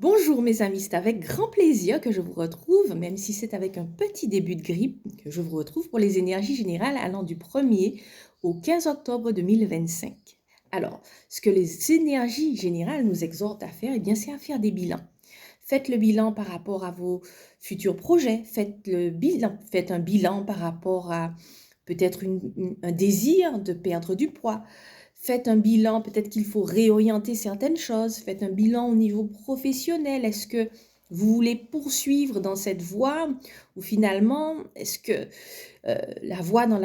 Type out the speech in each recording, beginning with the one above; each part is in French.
Bonjour mes amis, c'est avec grand plaisir que je vous retrouve, même si c'est avec un petit début de grippe, que je vous retrouve pour les énergies générales allant du 1er au 15 octobre 2025. Alors, ce que les énergies générales nous exhortent à faire, eh bien, c'est à faire des bilans. Faites le bilan par rapport à vos futurs projets, faites un bilan par rapport à peut-être un désir de perdre du poids. Faites un bilan, peut-être qu'il faut réorienter certaines choses. Faites un bilan au niveau professionnel. Est-ce que vous voulez poursuivre dans cette voie ou finalement, est-ce que la voie vers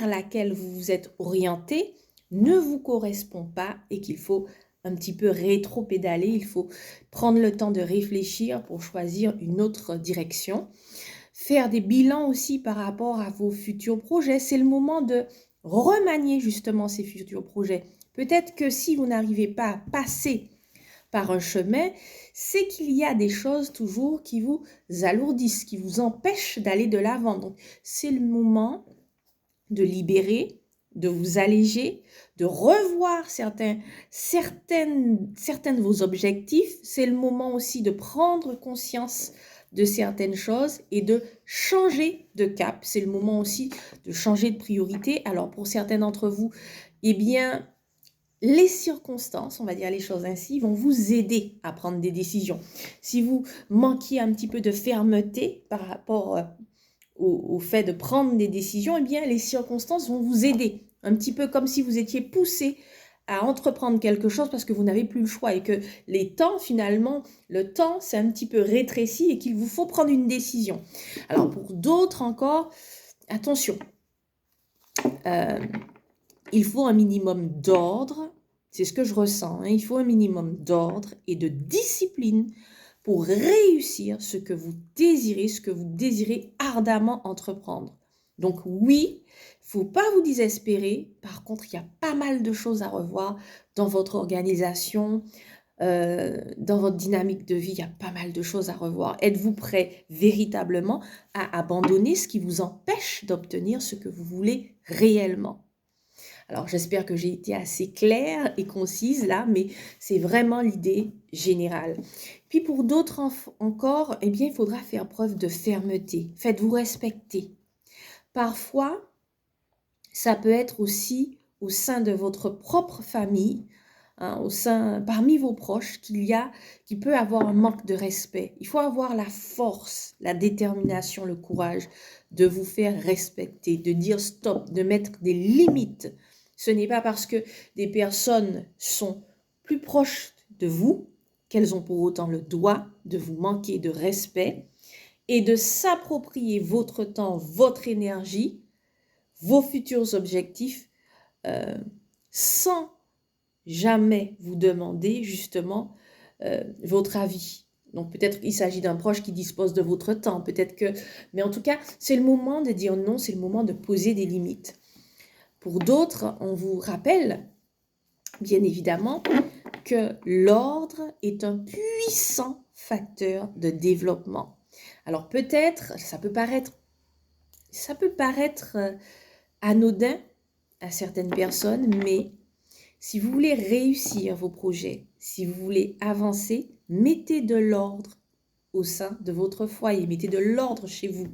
laquelle vous vous êtes orienté ne vous correspond pas et qu'il faut un petit peu rétro-pédaler, il faut prendre le temps de réfléchir pour choisir une autre direction. Faire des bilans aussi par rapport à vos futurs projets. C'est le moment de remanier justement ces futurs projets. Peut-être que si vous n'arrivez pas à passer par un chemin, c'est qu'il y a des choses toujours qui vous alourdissent, qui vous empêchent d'aller de l'avant. Donc, c'est le moment de libérer, de vous alléger, de revoir certains de vos objectifs. C'est le moment aussi de prendre conscience de certaines choses et de changer de cap. C'est le moment aussi de changer de priorité. Alors, pour certains d'entre vous, eh bien, les circonstances, on va dire les choses ainsi, vont vous aider à prendre des décisions. Si vous manquiez un petit peu de fermeté par rapport au fait de prendre des décisions, eh bien, les circonstances vont vous aider. Un petit peu comme si vous étiez poussé à entreprendre quelque chose parce que vous n'avez plus le choix et que le temps s'est un petit peu rétréci et qu'il vous faut prendre une décision. Alors, pour d'autres encore, attention, il faut un minimum d'ordre, c'est ce que je ressens, hein, il faut un minimum d'ordre et de discipline pour réussir ce que vous désirez ardemment entreprendre. Donc oui, il ne faut pas vous désespérer. Par contre, il y a pas mal de choses à revoir dans votre organisation, dans votre dynamique de vie, il y a pas mal de choses à revoir. Êtes-vous prêt véritablement à abandonner ce qui vous empêche d'obtenir ce que vous voulez réellement? Alors, j'espère que j'ai été assez claire et concise là, mais c'est vraiment l'idée générale. Puis pour d'autres encore, eh bien, il faudra faire preuve de fermeté. Faites-vous respecter. Parfois, ça peut être aussi au sein de votre propre famille, hein, parmi vos proches, qu'il peut avoir un manque de respect. Il faut avoir la force, la détermination, le courage de vous faire respecter, de dire stop, de mettre des limites. Ce n'est pas parce que des personnes sont plus proches de vous qu'elles ont pour autant le droit de vous manquer de respect et de s'approprier votre temps, votre énergie, vos futurs objectifs, sans jamais vous demander justement votre avis. Donc peut-être qu'il s'agit d'un proche qui dispose de votre temps, mais en tout cas, c'est le moment de dire non, c'est le moment de poser des limites. Pour d'autres, on vous rappelle, bien évidemment, que l'ordre est un puissant facteur de développement. Alors peut-être, ça peut paraître anodin à certaines personnes, mais si vous voulez réussir vos projets, si vous voulez avancer, mettez de l'ordre au sein de votre foyer, mettez de l'ordre chez vous.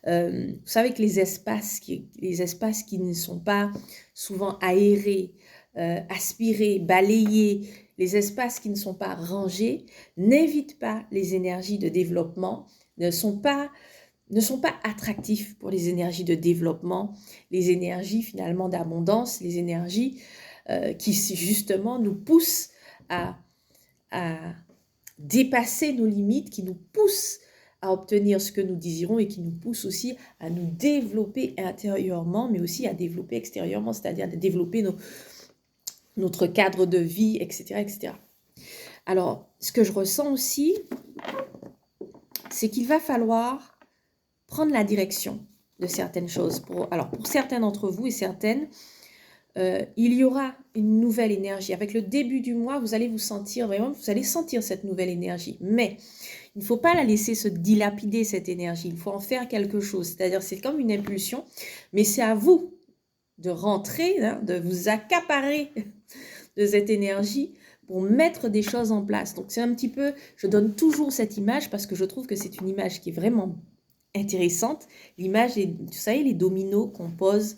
Vous savez que les espaces qui ne sont pas souvent aérés, aspirés, balayés, les espaces qui ne sont pas rangés, n'invitent pas les énergies de développement, ne sont pas attractifs pour les énergies de développement, les énergies finalement d'abondance, les énergies qui justement nous poussent à dépasser nos limites, qui nous poussent à obtenir ce que nous désirons et qui nous poussent aussi à nous développer intérieurement, mais aussi à développer extérieurement, c'est-à-dire de développer notre cadre de vie, etc., etc. Alors, ce que je ressens aussi, c'est qu'il va falloir prendre la direction de certaines choses. Pour certains d'entre vous et certaines, il y aura une nouvelle énergie. Avec le début du mois, vous allez vous sentir vraiment, vous allez sentir cette nouvelle énergie. Mais il ne faut pas la laisser se dilapider, cette énergie. Il faut en faire quelque chose. C'est-à-dire, c'est comme une impulsion, mais c'est à vous de rentrer, hein, de vous accaparer de cette énergie pour mettre des choses en place. Donc c'est un petit peu, je donne toujours cette image parce que je trouve que c'est une image qui est vraiment intéressante. L'image, vous savez, les dominos qu'on pose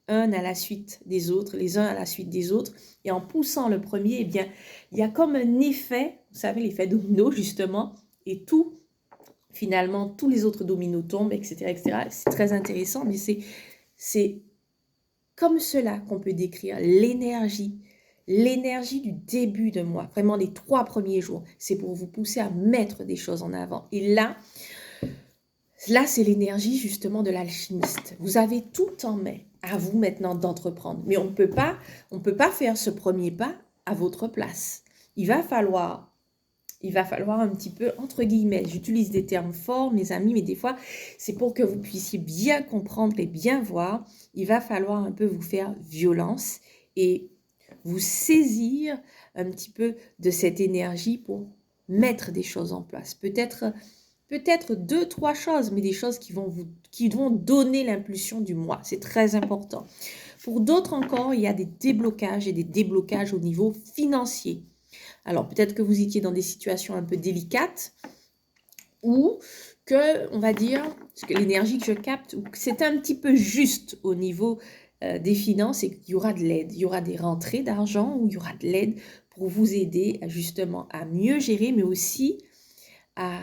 un à la suite des autres, les uns à la suite des autres, et en poussant le premier, eh bien, il y a comme un effet, vous savez, l'effet domino justement, et tout, finalement, tous les autres dominos tombent, etc., etc. C'est très intéressant, mais c'est comme cela qu'on peut décrire l'énergie du début de mois, vraiment les 3 premiers jours. C'est pour vous pousser à mettre des choses en avant. Et là, c'est l'énergie justement de l'alchimiste. Vous avez tout en main à vous maintenant d'entreprendre. Mais on ne peut pas faire ce premier pas à votre place. Il va falloir un petit peu, entre guillemets, j'utilise des termes forts, mes amis, mais des fois, c'est pour que vous puissiez bien comprendre et bien voir. Il va falloir un peu vous faire violence et vous saisir un petit peu de cette énergie pour mettre des choses en place. Peut-être 2, 3 choses, mais des choses qui vont donner l'impulsion du mois. C'est très important. Pour d'autres encore, il y a des déblocages et des déblocages au niveau financier. Alors, peut-être que vous étiez dans des situations un peu délicates ou que, on va dire, parce que l'énergie que je capte, ou que c'est un petit peu juste au niveau des finances et qu'il y aura de l'aide. Il y aura des rentrées d'argent ou il y aura de l'aide pour vous aider justement à mieux gérer, mais aussi à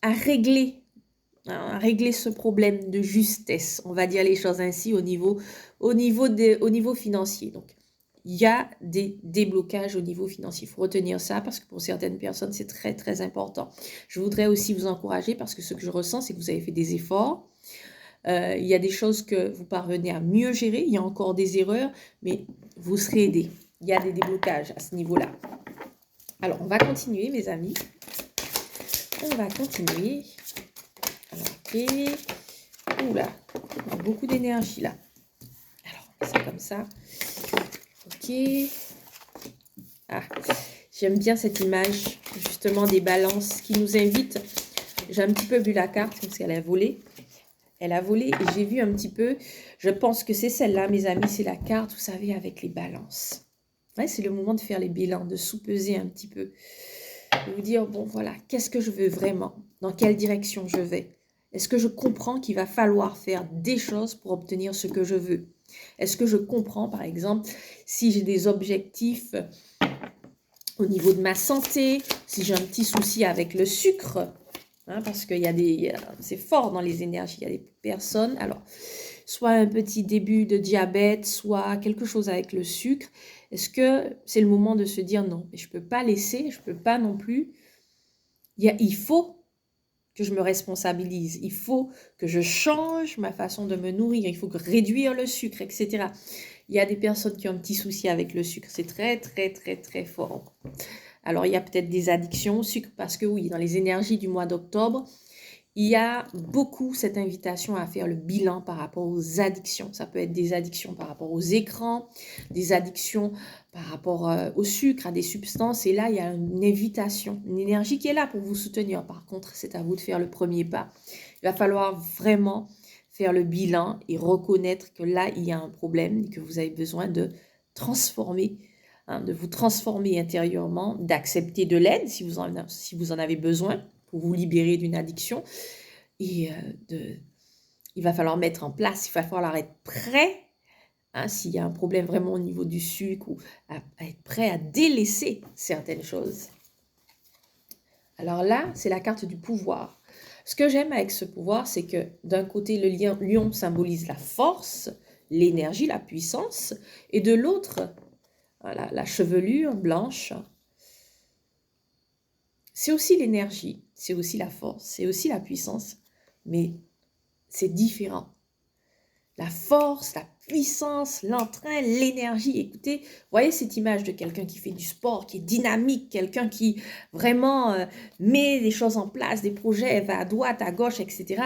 régler ce problème de justesse, on va dire les choses ainsi, au niveau financier. Donc, il y a des déblocages au niveau financier. Il faut retenir ça parce que pour certaines personnes, c'est très, très important. Je voudrais aussi vous encourager parce que ce que je ressens, c'est que vous avez fait des efforts. Il y a des choses que vous parvenez à mieux gérer. Il y a encore des erreurs, mais vous serez aidés. Il y a des déblocages à ce niveau-là. Alors, on va continuer, mes amis. On va continuer. Alors, ok. Oula, il y a beaucoup d'énergie là. Alors, c'est comme ça. Ok. Ah, j'aime bien cette image, justement, des balances qui nous invitent. J'ai un petit peu vu la carte parce qu'elle a volé. Elle a volé et j'ai vu un petit peu, je pense que c'est celle-là, mes amis, c'est la carte, vous savez, avec les balances. Ouais, c'est le moment de faire les bilans, de sous-peser un petit peu. De vous dire, bon, voilà, qu'est-ce que je veux vraiment? Dans quelle direction je vais? Est-ce que je comprends qu'il va falloir faire des choses pour obtenir ce que je veux? Est-ce que je comprends, par exemple, si j'ai des objectifs au niveau de ma santé, si j'ai un petit souci avec le sucre, hein, parce qu'il y a c'est fort dans les énergies, il y a des personnes, alors, soit un petit début de diabète, soit quelque chose avec le sucre. Est-ce que c'est le moment de se dire non, mais je ne peux pas laisser, je ne peux pas non plus. Il faut que je me responsabilise, il faut que je change ma façon de me nourrir, il faut que réduire le sucre, etc. Il y a des personnes qui ont un petit souci avec le sucre, c'est très, très, très, très fort. Alors, il y a peut-être des addictions au sucre, parce que oui, dans les énergies du mois d'octobre, il y a beaucoup cette invitation à faire le bilan par rapport aux addictions. Ça peut être des addictions par rapport aux écrans, des addictions par rapport au sucre, à des substances. Et là, il y a une invitation, une énergie qui est là pour vous soutenir. Par contre, c'est à vous de faire le premier pas. Il va falloir vraiment faire le bilan et reconnaître que là, il y a un problème et que vous avez besoin de transformer, de vous transformer intérieurement, d'accepter de l'aide si vous en avez besoin, pour vous libérer d'une addiction. Et il va falloir mettre en place, il va falloir être prêt, s'il y a un problème vraiment au niveau du sucre, ou à être prêt à délaisser certaines choses. Alors là, c'est la carte du pouvoir. Ce que j'aime avec ce pouvoir, c'est que d'un côté, le lion symbolise la force, l'énergie, la puissance, et de l'autre, voilà, la chevelure blanche, c'est aussi l'énergie, c'est aussi la force, c'est aussi la puissance, mais c'est différent. La force, la puissance, l'entrain, l'énergie. Écoutez, voyez cette image de quelqu'un qui fait du sport, qui est dynamique, quelqu'un qui vraiment met des choses en place, des projets, va à droite, à gauche, etc.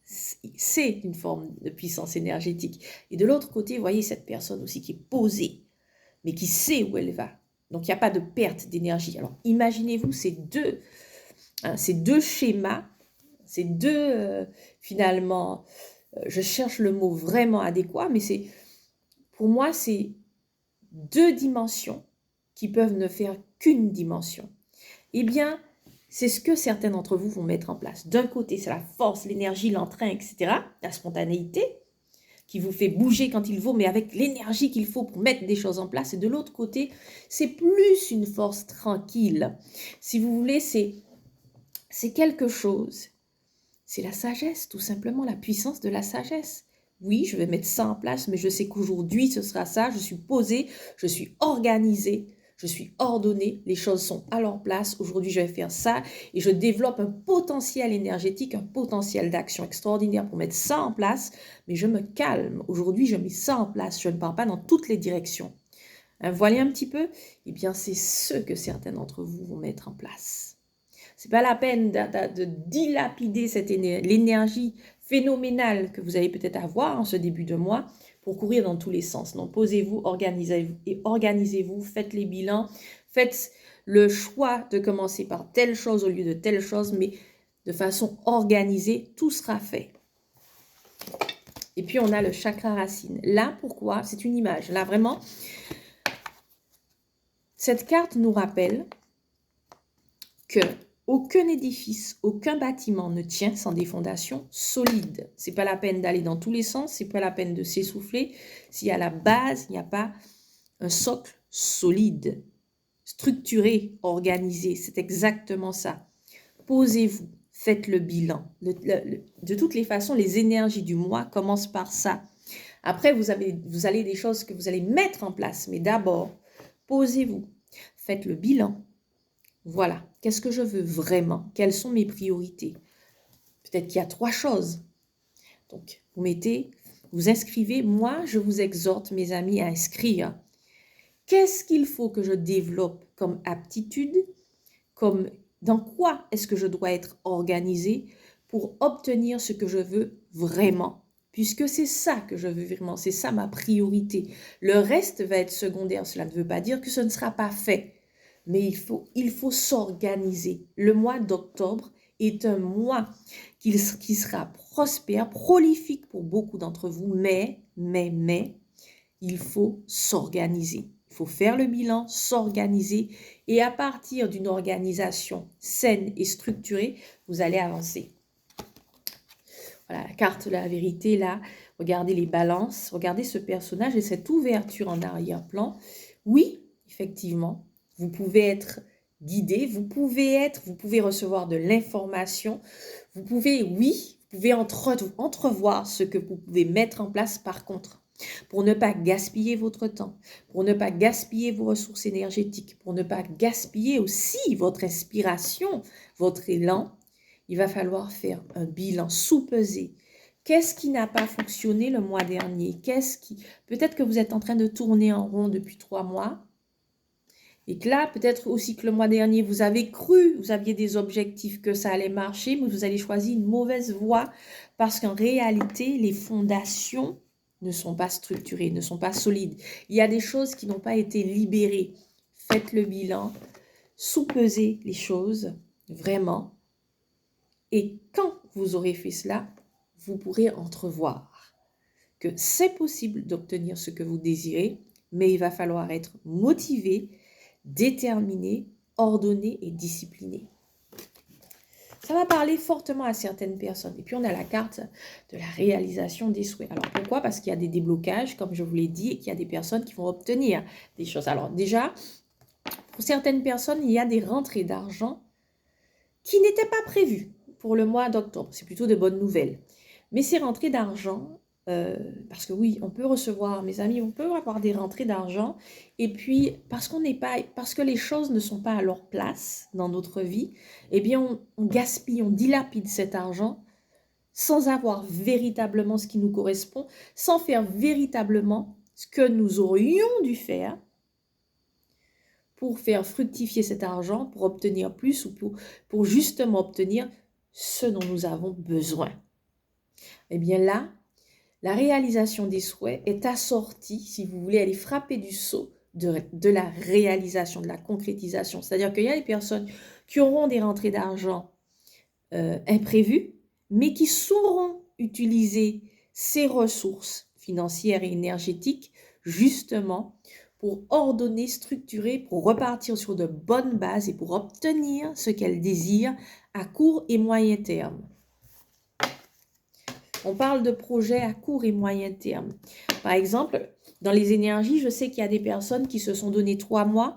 C'est une forme de puissance énergétique. Et de l'autre côté, vous voyez cette personne aussi qui est posée, mais qui sait où elle va. Donc, il n'y a pas de perte d'énergie. Alors, imaginez-vous ces deux schémas, ces deux, finalement, je cherche le mot vraiment adéquat, mais pour moi, c'est 2 dimensions qui peuvent ne faire qu'une dimension. Eh bien, c'est ce que certains d'entre vous vont mettre en place. D'un côté, c'est la force, l'énergie, l'entrain, etc., la spontanéité, qui vous fait bouger quand il faut, mais avec l'énergie qu'il faut pour mettre des choses en place. Et de l'autre côté, c'est plus une force tranquille. Si vous voulez, c'est quelque chose. C'est la sagesse, tout simplement, la puissance de la sagesse. Oui, je vais mettre ça en place, mais je sais qu'aujourd'hui, ce sera ça. Je suis posée, je suis organisée, je suis ordonnée. Les choses sont à leur place. Aujourd'hui, je vais faire ça et je développe un potentiel énergétique, un potentiel d'action extraordinaire pour mettre ça en place. Mais je me calme. Aujourd'hui, je mets ça en place. Je ne pars pas dans toutes les directions. Voilà un petit peu. Eh bien, c'est ce que certains d'entre vous vont mettre en place. C'est pas la peine de dilapider l'énergie phénoménale que vous allez peut-être avoir en ce début de mois pour courir dans tous les sens. Donc, posez-vous, organisez-vous, faites les bilans, faites le choix de commencer par telle chose au lieu de telle chose, mais de façon organisée, tout sera fait. Et puis, on a le chakra racine. Là, pourquoi? C'est une image. Là, vraiment, cette carte nous rappelle que aucun édifice, aucun bâtiment ne tient sans des fondations solides. C'est pas la peine d'aller dans tous les sens, c'est pas la peine de s'essouffler. S'il y a la base, il n'y a pas un socle solide, structuré, organisé. C'est exactement ça. Posez-vous, faites le bilan. De toutes les façons, les énergies du mois commencent par ça. Après, vous allez des choses que vous allez mettre en place. Mais d'abord, posez-vous, faites le bilan. Voilà, qu'est-ce que je veux vraiment? Quelles sont mes priorités? Peut-être qu'il y a 3 choses. Donc, vous inscrivez. Moi, je vous exhorte, mes amis, à inscrire. Qu'est-ce qu'il faut que je développe comme aptitude? Dans quoi est-ce que je dois être organisé pour obtenir ce que je veux vraiment? Puisque c'est ça que je veux vraiment, c'est ça ma priorité. Le reste va être secondaire. Cela ne veut pas dire que ce ne sera pas fait. Mais il faut s'organiser. Le mois d'octobre est un mois qui sera prospère, prolifique pour beaucoup d'entre vous, mais, il faut s'organiser. Il faut faire le bilan, s'organiser, et à partir d'une organisation saine et structurée, vous allez avancer. Voilà, la carte de la vérité, là, regardez les balances, regardez ce personnage et cette ouverture en arrière-plan. Oui, effectivement, vous pouvez être guidé, vous pouvez recevoir de l'information, vous pouvez entrevoir ce que vous pouvez mettre en place par contre, pour ne pas gaspiller votre temps, pour ne pas gaspiller vos ressources énergétiques, pour ne pas gaspiller aussi votre inspiration, votre élan. Il va falloir faire un bilan, sous-peser. Qu'est-ce qui n'a pas fonctionné le mois dernier? Peut-être que vous êtes en train de tourner en rond depuis 3 mois. Et que là, peut-être aussi que le mois dernier, vous avez cru, vous aviez des objectifs que ça allait marcher, mais vous allez choisir une mauvaise voie parce qu'en réalité, les fondations ne sont pas structurées, ne sont pas solides. Il y a des choses qui n'ont pas été libérées. Faites le bilan, sous-pesez les choses, vraiment. Et quand vous aurez fait cela, vous pourrez entrevoir que c'est possible d'obtenir ce que vous désirez, mais il va falloir être motivé, déterminé, ordonné et discipliné. Ça va parler fortement à certaines personnes. Et puis, on a la carte de la réalisation des souhaits. Alors, pourquoi? Parce qu'il y a des déblocages, comme je vous l'ai dit, et qu'il y a des personnes qui vont obtenir des choses. Alors, déjà, pour certaines personnes, il y a des rentrées d'argent qui n'étaient pas prévues pour le mois d'octobre. C'est plutôt de bonnes nouvelles. Mais ces rentrées d'argent, parce que oui, on peut recevoir, mes amis, on peut avoir des rentrées d'argent, et puis parce que les choses ne sont pas à leur place dans notre vie, eh bien on gaspille, on dilapide cet argent sans avoir véritablement ce qui nous correspond, sans faire véritablement ce que nous aurions dû faire pour faire fructifier cet argent, pour obtenir plus ou pour justement obtenir ce dont nous avons besoin. Eh bien là, la réalisation des souhaits est assortie, si vous voulez, elle est frappée du sceau de la réalisation, de la concrétisation. C'est-à-dire qu'il y a des personnes qui auront des rentrées d'argent imprévues, mais qui sauront utiliser ces ressources financières et énergétiques justement pour ordonner, structurer, pour repartir sur de bonnes bases et pour obtenir ce qu'elle désire à court et moyen terme. On parle de projets à court et moyen terme. Par exemple, dans les énergies, je sais qu'il y a des personnes qui se sont donné 3 mois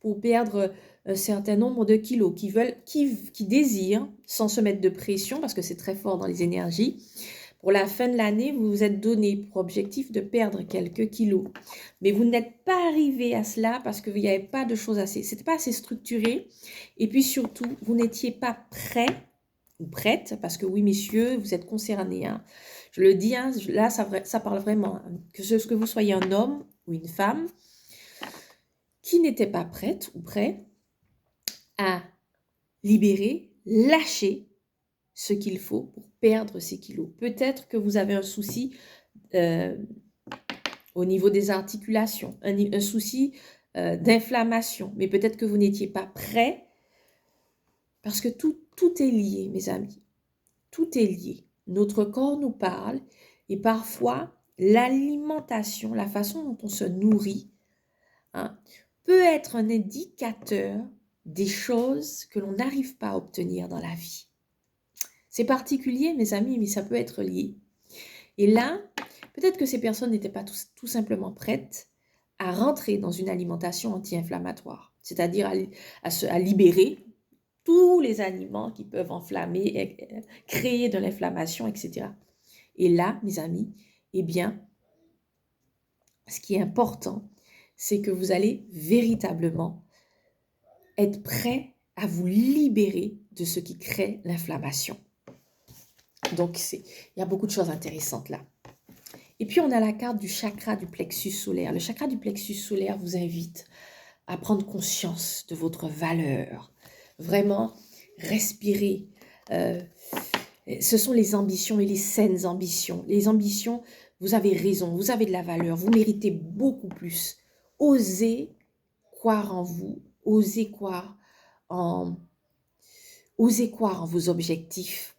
pour perdre un certain nombre de kilos, qui désirent, sans se mettre de pression, parce que c'est très fort dans les énergies, pour la fin de l'année, vous vous êtes donné pour objectif de perdre quelques kilos. Mais vous n'êtes pas arrivé à cela parce qu'il n'y avait pas de choses assez, c'était pas assez structuré. Et puis surtout, vous n'étiez pas prêt ou prête, parce que oui, messieurs, vous êtes concernés. Hein. Je le dis, hein, là, ça parle vraiment, hein, que vous soyez un homme ou une femme qui n'était pas prête ou prêt à libérer, lâcher ce qu'il faut pour perdre ces kilos. Peut-être que vous avez un souci au niveau des articulations, un souci d'inflammation, mais peut-être que vous n'étiez pas prêt, parce que tout est lié, mes amis. Tout est lié. Notre corps nous parle et parfois l'alimentation, la façon dont on se nourrit, hein, peut être un indicateur des choses que l'on n'arrive pas à obtenir dans la vie. C'est particulier, mes amis, mais ça peut être lié. Et là, peut-être que ces personnes n'étaient pas tout simplement prêtes à rentrer dans une alimentation anti-inflammatoire, c'est-à-dire à libérer tous les aliments qui peuvent enflammer, créer de l'inflammation, etc. Et là, mes amis, eh bien, ce qui est important, c'est que vous allez véritablement être prêt à vous libérer de ce qui crée l'inflammation. Donc, il y a beaucoup de choses intéressantes là. Et puis, on a la carte du chakra du plexus solaire. Le chakra du plexus solaire vous invite à prendre conscience de votre valeur. Vraiment, respirer. Ce sont les ambitions et les saines ambitions. Les ambitions, vous avez raison, vous avez de la valeur, vous méritez beaucoup plus. Osez croire en vous, osez croire en vos objectifs.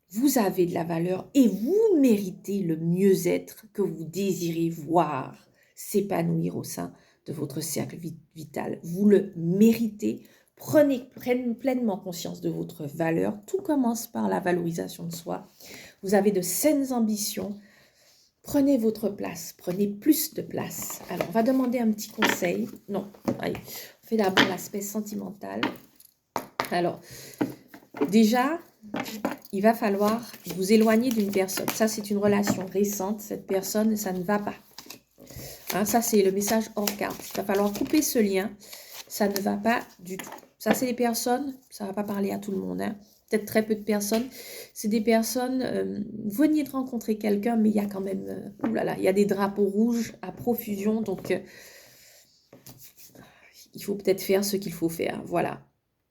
Vous avez de la valeur et vous méritez le mieux-être que vous désirez voir s'épanouir au sein de votre cercle vital. Vous le méritez. Prenez pleinement conscience de votre valeur. Tout commence par la valorisation de soi. Vous avez de saines ambitions. Prenez votre place. Prenez plus de place. Alors, on va demander un petit conseil. Non, allez, on fait d'abord l'aspect sentimental. Alors, déjà, il va falloir vous éloigner d'une personne. Ça, c'est une relation récente. Cette personne, ça ne va pas. Hein, ça, c'est le message hors carte. Il va falloir couper ce lien. Ça ne va pas du tout. Ça, c'est des personnes, ça ne va pas parler à tout le monde. Hein. Peut-être très peu de personnes. C'est des personnes, vous veniez de rencontrer quelqu'un, mais il y a quand même, il y a des drapeaux rouges à profusion. Donc, il faut peut-être faire ce qu'il faut faire. Voilà.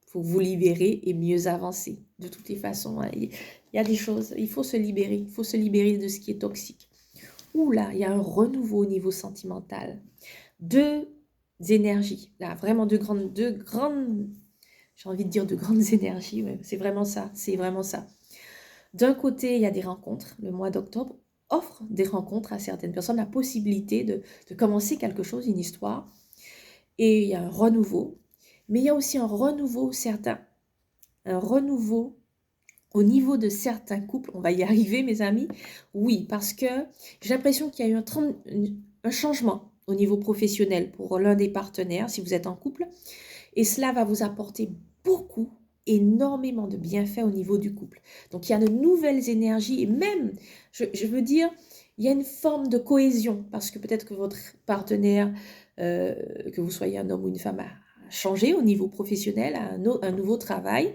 Il faut vous libérer et mieux avancer. De toutes les façons, hein, il y a des choses, il faut se libérer. Il faut se libérer de ce qui est toxique. Là, il y a un renouveau au niveau sentimental. Deux énergies, là, vraiment deux grandes, j'ai envie de dire de grandes énergies, ouais, c'est vraiment ça. D'un côté, il y a des rencontres. Le mois d'octobre offre des rencontres à certaines personnes, la possibilité de commencer quelque chose, une histoire. Et il y a un renouveau. Mais il y a aussi un renouveau certain. Un renouveau au niveau de certains couples. On va y arriver, mes amis. Oui, parce que j'ai l'impression qu'il y a eu un changement au niveau professionnel pour l'un des partenaires, si vous êtes en couple. Et cela va vous apporter énormément de bienfaits au niveau du couple. Donc, il y a de nouvelles énergies et même, je veux dire, il y a une forme de cohésion parce que peut-être que votre partenaire, que vous soyez un homme ou une femme, a changé au niveau professionnel, a un nouveau travail,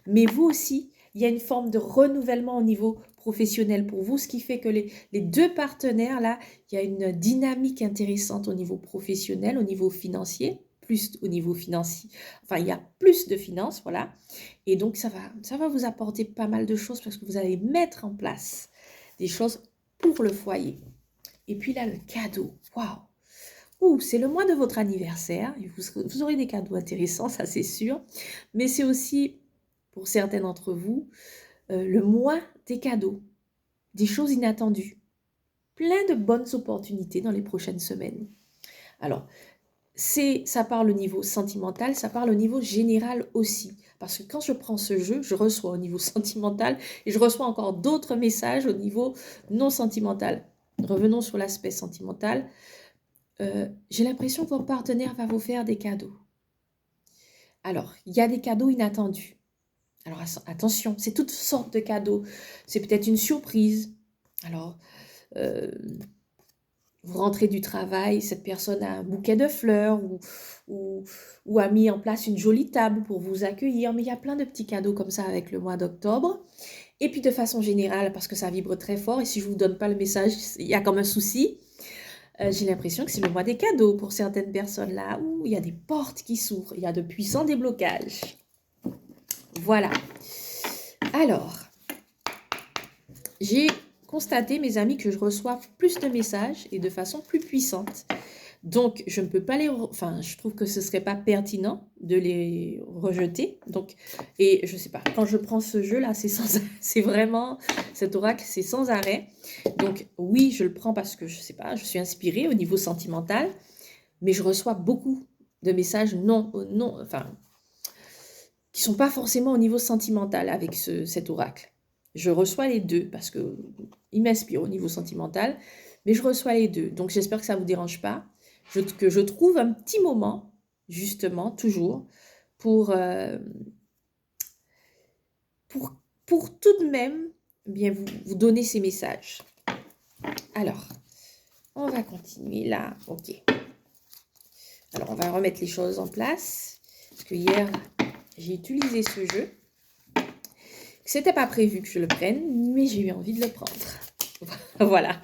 mais vous aussi, il y a une forme de renouvellement au niveau professionnel pour vous, ce qui fait que les deux partenaires, là, il y a une dynamique intéressante au niveau professionnel, au niveau financier, plus au niveau financier, enfin, il y a plus de finances, voilà, et donc ça va vous apporter pas mal de choses parce que vous allez mettre en place des choses pour le foyer. Et puis là, le cadeau, waouh! C'est le mois de votre anniversaire, vous aurez des cadeaux intéressants, ça c'est sûr, mais c'est aussi, pour certains d'entre vous, le mois des cadeaux, des choses inattendues, plein de bonnes opportunités dans les prochaines semaines. Alors, ça parle au niveau sentimental, ça parle au niveau général aussi. Parce que quand je prends ce jeu, je reçois au niveau sentimental et je reçois encore d'autres messages au niveau non sentimental. Revenons sur l'aspect sentimental. J'ai l'impression que votre partenaire va vous faire des cadeaux. Alors, il y a des cadeaux inattendus. Alors, attention, c'est toutes sortes de cadeaux. C'est peut-être une surprise. Alors, euh, vous rentrez du travail, cette personne a un bouquet de fleurs ou a mis en place une jolie table pour vous accueillir. Mais il y a plein de petits cadeaux comme ça avec le mois d'octobre. Et puis de façon générale, parce que ça vibre très fort, et si je ne vous donne pas le message, il y a comme un souci. J'ai l'impression que c'est le mois des cadeaux pour certaines personnes là, où il y a des portes qui s'ouvrent, il y a de puissants déblocages. Voilà. Alors, j'ai constaté, mes amis, que je reçois plus de messages et de façon plus puissante. Donc, je ne peux pas je trouve que ce ne serait pas pertinent de les rejeter. Donc, et je ne sais pas, quand je prends ce jeu-là, c'est vraiment, cet oracle, c'est sans arrêt. Donc, oui, je le prends parce que, je ne sais pas, je suis inspirée au niveau sentimental, mais je reçois beaucoup de messages qui ne sont pas forcément au niveau sentimental avec cet oracle. Je reçois les deux parce qu'il m'inspire au niveau sentimental, mais je reçois les deux. Donc, j'espère que ça ne vous dérange pas. Que je trouve un petit moment, justement, toujours, pour tout de même bien vous donner ces messages. Alors, on va continuer là. Ok. Alors, on va remettre les choses en place. Parce que hier, j'ai utilisé ce jeu. C'était pas prévu que je le prenne, mais j'ai eu envie de le prendre. Voilà.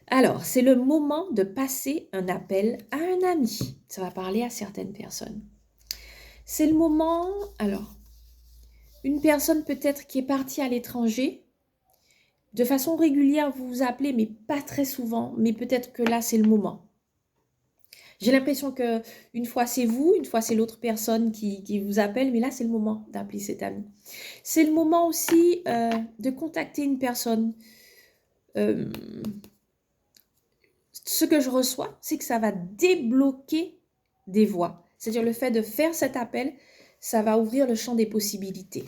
Alors, c'est le moment de passer un appel à un ami. Ça va parler à certaines personnes. C'est le moment, alors, une personne peut-être qui est partie à l'étranger, de façon régulière, vous vous appelez, mais pas très souvent, mais peut-être que là, c'est le moment. J'ai l'impression que une fois c'est vous, une fois c'est l'autre personne qui vous appelle, mais là, c'est le moment d'appeler cet ami. C'est le moment aussi de contacter une personne. Ce que je reçois, c'est que ça va débloquer des voies. C'est-à-dire le fait de faire cet appel, ça va ouvrir le champ des possibilités.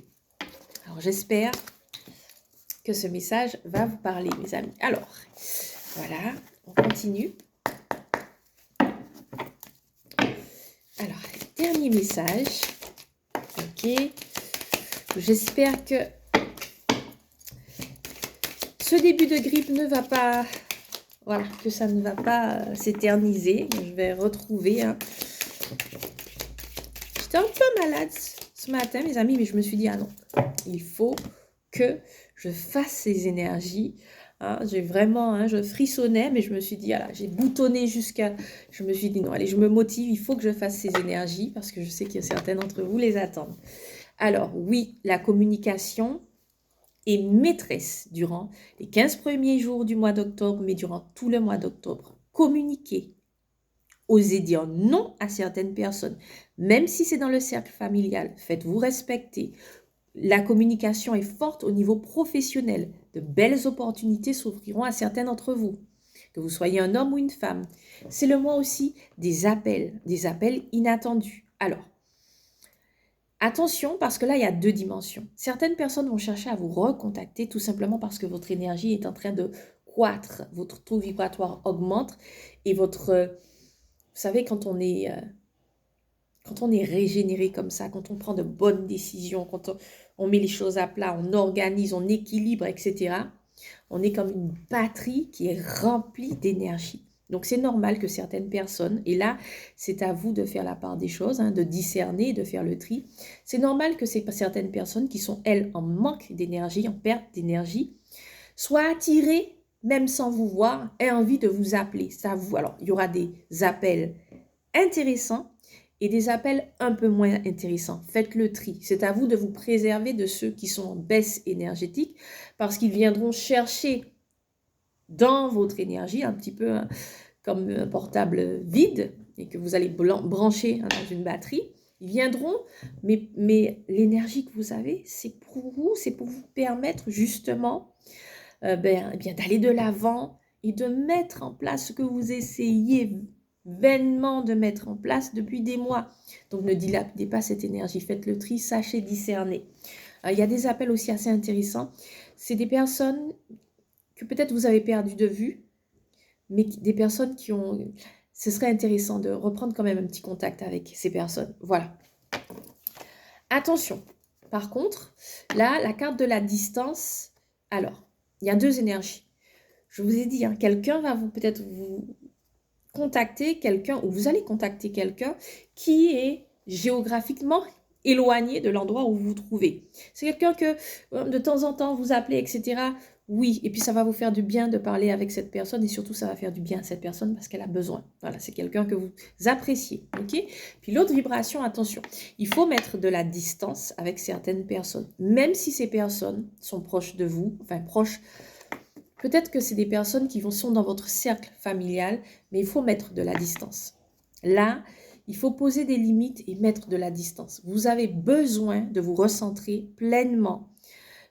Alors, j'espère que ce message va vous parler, mes amis. Alors, voilà, on continue. Alors, dernier message. Ok. J'espère que ce début de grippe ne va pas... Voilà, que ça ne va pas s'éterniser. Je vais retrouver... J'étais un peu malade ce matin, mes amis, mais je me suis dit, ah non, il faut que je fasse ces énergies. J'ai vraiment, je frissonnais, mais je me suis dit, voilà, j'ai boutonné jusqu'à... Je me suis dit, non, allez, je me motive, il faut que je fasse ces énergies, parce que je sais qu'il y a certains d'entre vous les attendent. Alors, oui, la communication est maîtresse durant les 15 premiers jours du mois d'octobre, mais durant tout le mois d'octobre. Communiquer. Osez dire non à certaines personnes, même si c'est dans le cercle familial. Faites-vous respecter. La communication est forte au niveau professionnel. De belles opportunités s'offriront à certains d'entre vous, que vous soyez un homme ou une femme. C'est le mois aussi des appels inattendus. Alors, attention, parce que là, il y a deux dimensions. Certaines personnes vont chercher à vous recontacter tout simplement parce que votre énergie est en train de croître, votre taux vibratoire augmente et votre... Vous savez, quand on est régénéré comme ça, quand on prend de bonnes décisions, quand on met les choses à plat, on organise, on équilibre, etc., on est comme une batterie qui est remplie d'énergie. Donc, c'est normal que certaines personnes, et là, c'est à vous de faire la part des choses, de discerner, de faire le tri. C'est normal que certaines personnes qui sont, elles, en manque d'énergie, en perte d'énergie, soient attirées, même sans vous voir, aient envie de vous appeler. Ça vous. Alors, il y aura des appels intéressants et des appels un peu moins intéressants. Faites le tri. C'est à vous de vous préserver de ceux qui sont en baisse énergétique parce qu'ils viendront chercher dans votre énergie, un petit peu comme un portable vide et que vous allez brancher dans une batterie. Ils viendront, mais l'énergie que vous avez, c'est pour vous permettre justement d'aller de l'avant et de mettre en place ce que vous essayez vainement de mettre en place depuis des mois. Donc ne dilapidez pas cette énergie, faites le tri, sachez discerner. Il y a des appels aussi assez intéressants. C'est des personnes que peut-être vous avez perdu de vue, mais des personnes qui ont... Ce serait intéressant de reprendre quand même un petit contact avec ces personnes. Voilà. Attention. Par contre, là, la carte de la distance, alors, il y a deux énergies. Je vous ai dit, hein, quelqu'un va peut-être vous contacter, quelqu'un, ou vous allez contacter quelqu'un qui est géographiquement éloigné de l'endroit où vous vous trouvez. C'est quelqu'un que de temps en temps vous appelez, etc. Oui, et puis ça va vous faire du bien de parler avec cette personne et surtout ça va faire du bien à cette personne parce qu'elle a besoin. Voilà, c'est quelqu'un que vous appréciez, ok? Puis l'autre vibration, attention, il faut mettre de la distance avec certaines personnes, même si ces personnes sont proches de vous, enfin proches. Peut-être que c'est des personnes qui sont dans votre cercle familial, mais il faut mettre de la distance. Là, il faut poser des limites et mettre de la distance. Vous avez besoin de vous recentrer pleinement.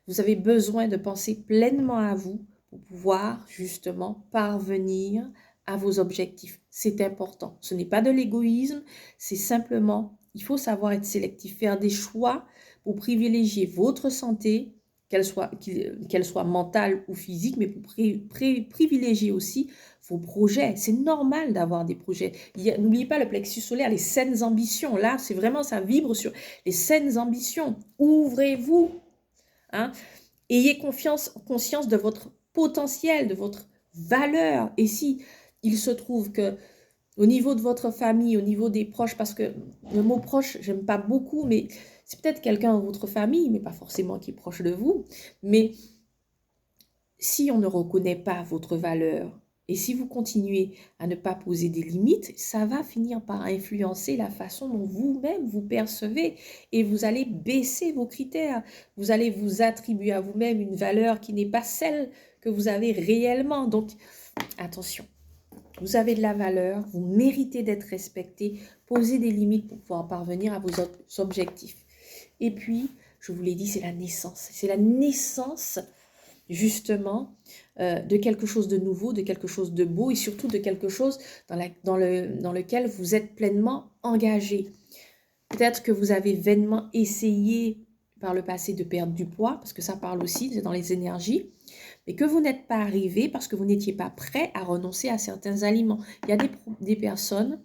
Vous avez besoin de penser pleinement à vous pour pouvoir justement parvenir à vos objectifs. C'est important. Ce n'est pas de l'égoïsme, c'est simplement, il faut savoir être sélectif, faire des choix pour privilégier votre santé, qu'elle soit mentale ou physique, mais pour privilégier aussi vos projets. C'est normal d'avoir des projets. N'oubliez pas le plexus solaire, les saines ambitions. Là, c'est vraiment, ça vibre sur les saines ambitions. Ouvrez-vous. Hein? Ayez conscience de votre potentiel, de votre valeur. Et si il se trouve que au niveau de votre famille, au niveau des proches, parce que le mot proche, j'aime pas beaucoup, mais c'est peut-être quelqu'un de votre famille, mais pas forcément qui est proche de vous. Mais si on ne reconnaît pas votre valeur, et si vous continuez à ne pas poser des limites, ça va finir par influencer la façon dont vous-même vous percevez et vous allez baisser vos critères. Vous allez vous attribuer à vous-même une valeur qui n'est pas celle que vous avez réellement. Donc, attention. Vous avez de la valeur, vous méritez d'être respecté, posez des limites pour pouvoir parvenir à vos objectifs. Et puis, je vous l'ai dit, c'est la naissance. C'est la naissance, justement, de quelque chose de nouveau, de quelque chose de beau et surtout de quelque chose dans lequel vous êtes pleinement engagé. Peut-être que vous avez vainement essayé par le passé de perdre du poids, parce que ça parle aussi, c'est dans les énergies, mais que vous n'êtes pas arrivé parce que vous n'étiez pas prêt à renoncer à certains aliments. Il y a des personnes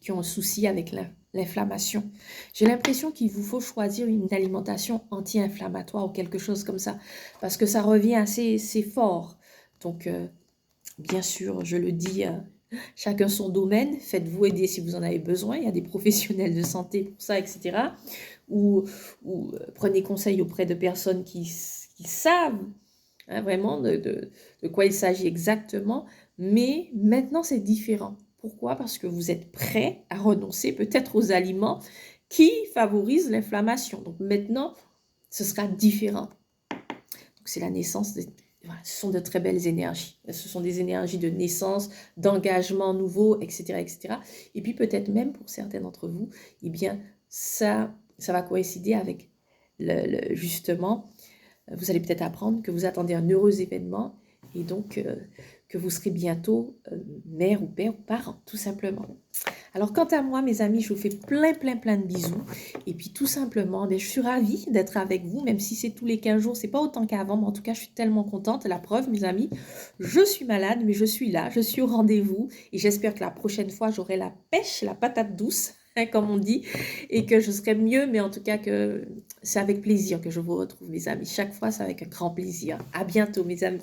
qui ont un souci avec l'inflammation. J'ai l'impression qu'il vous faut choisir une alimentation anti-inflammatoire ou quelque chose comme ça, parce que ça revient assez fort. Donc, bien sûr, je le dis, chacun son domaine, faites-vous aider si vous en avez besoin, il y a des professionnels de santé pour ça, etc. Ou prenez conseil auprès de personnes qui savent vraiment de quoi il s'agit exactement, mais maintenant c'est différent. Pourquoi? Parce que vous êtes prêt à renoncer peut-être aux aliments qui favorisent l'inflammation. Donc maintenant, ce sera différent. Donc c'est la naissance, voilà, ce sont de très belles énergies. Ce sont des énergies de naissance, d'engagement nouveau, etc., etc. Et puis peut-être même pour certains d'entre vous, eh bien ça va coïncider avec justement, vous allez peut-être apprendre que vous attendez un heureux événement et donc que vous serez bientôt mère ou père ou parent, tout simplement. Alors, quant à moi, mes amis, je vous fais plein de bisous. Et puis, tout simplement, je suis ravie d'être avec vous, même si c'est tous les 15 jours, c'est pas autant qu'avant, mais en tout cas, je suis tellement contente. La preuve, mes amis, je suis malade, mais je suis là, je suis au rendez-vous. Et j'espère que la prochaine fois, j'aurai la pêche, la patate douce, comme on dit, et que je serai mieux, mais en tout cas, que c'est avec plaisir que je vous retrouve, mes amis. Chaque fois, c'est avec un grand plaisir. À bientôt, mes amis.